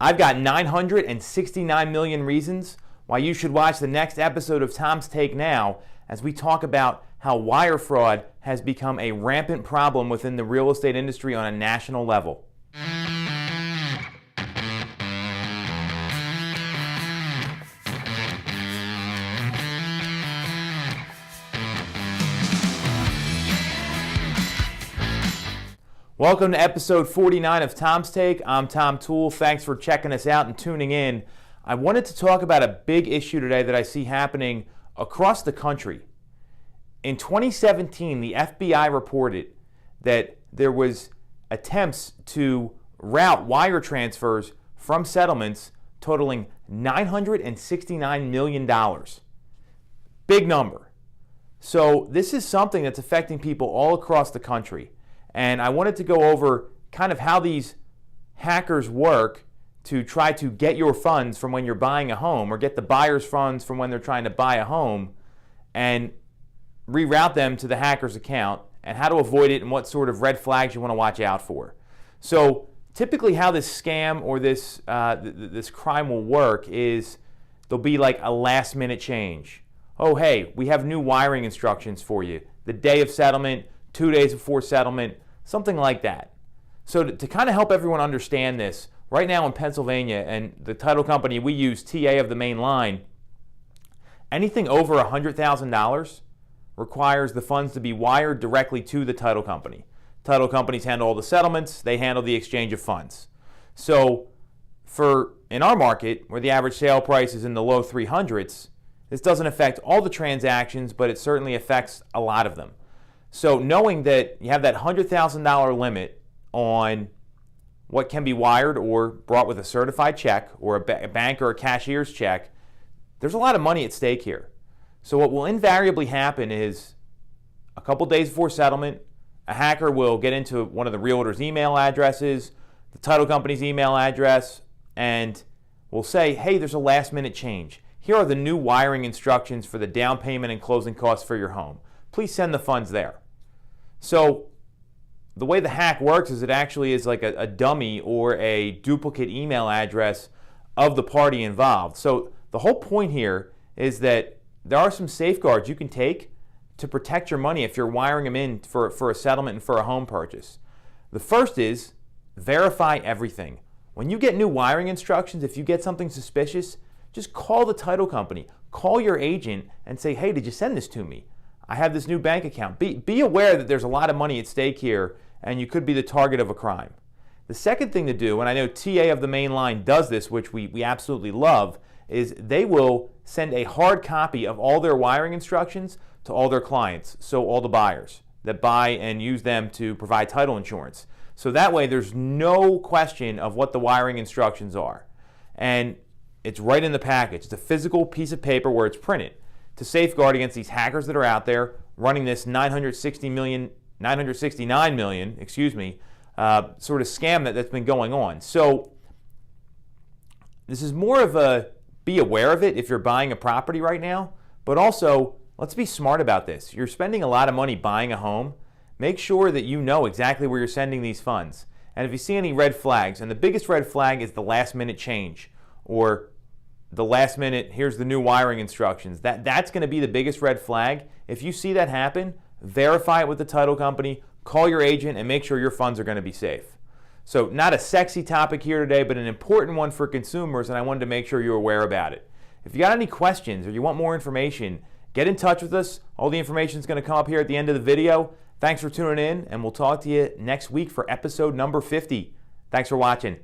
I've got 969 million reasons why you should watch the next episode of Tom's Take now as we talk about how wire fraud has become a rampant problem within the real estate industry on a national level. Welcome to episode 49 of Tom's Take. I'm Tom Toole. Thanks for checking us out and tuning in. I wanted to talk about a big issue today that I see happening across the country. In 2017, the FBI reported that there was attempts to route wire transfers from settlements totaling $969 million. Big number. So this is something that's affecting people all across the country. And I wanted to go over kind of how these hackers work to try to get your funds from when you're buying a home, or get the buyer's funds from when they're trying to buy a home, and reroute them to the hacker's account, and how to avoid it and what sort of red flags you want to watch out for. So typically how this scam or this crime will work is there'll be like a last minute change. Oh, hey, we have new wiring instructions for you. The day of settlement, 2 days before settlement, something like that. So to kind of help everyone understand this, right now in Pennsylvania, and the title company we use, TA of the main line, anything over $100,000 requires the funds to be wired directly to the title company. Title companies handle all the settlements, they handle the exchange of funds. So in our market, where the average sale price is in the low 300s, this doesn't affect all the transactions, but it certainly affects a lot of them. So knowing that you have that $100,000 limit on what can be wired or brought with a certified check or a bank or a cashier's check, there's a lot of money at stake here. So what will invariably happen is a couple days before settlement, a hacker will get into one of the realtor's email addresses, the title company's email address, and will say, hey, there's a last minute change. Here are the new wiring instructions for the down payment and closing costs for your home. Please send the funds there. So the way the hack works is it actually is like a dummy or a duplicate email address of the party involved. So the whole point here is that there are some safeguards you can take to protect your money if you're wiring them in for a settlement and for a home purchase. The first is verify everything. When you get new wiring instructions, if you get something suspicious, just call the title company. Call your agent and say, hey, did you send this to me? I have this new bank account. Be aware that there's a lot of money at stake here and you could be the target of a crime. The second thing to do, and I know TA of the main line does this, which we absolutely love, is they will send a hard copy of all their wiring instructions to all their clients, so all the buyers that buy and use them to provide title insurance. So that way there's no question of what the wiring instructions are. And it's right in the package. It's a physical piece of paper where it's printed to safeguard against these hackers that are out there running this 969 million, sort of scam that's been going on. So this is more of a be aware of it if you're buying a property right now, but also let's be smart about this. You're spending a lot of money buying a home. Make sure that you know exactly where you're sending these funds. And if you see any red flags, and the biggest red flag is the last minute change, or the last minute, here's the new wiring instructions. That's going to be the biggest red flag. If you see that happen, verify it with the title company, call your agent, and make sure your funds are going to be safe. So not a sexy topic here today, but an important one for consumers, and I wanted to make sure you're aware about it. If you got any questions or you want more information, get in touch with us. All the information is going to come up here at the end of the video. Thanks for tuning in, and we'll talk to you next week for episode number 50. Thanks for watching.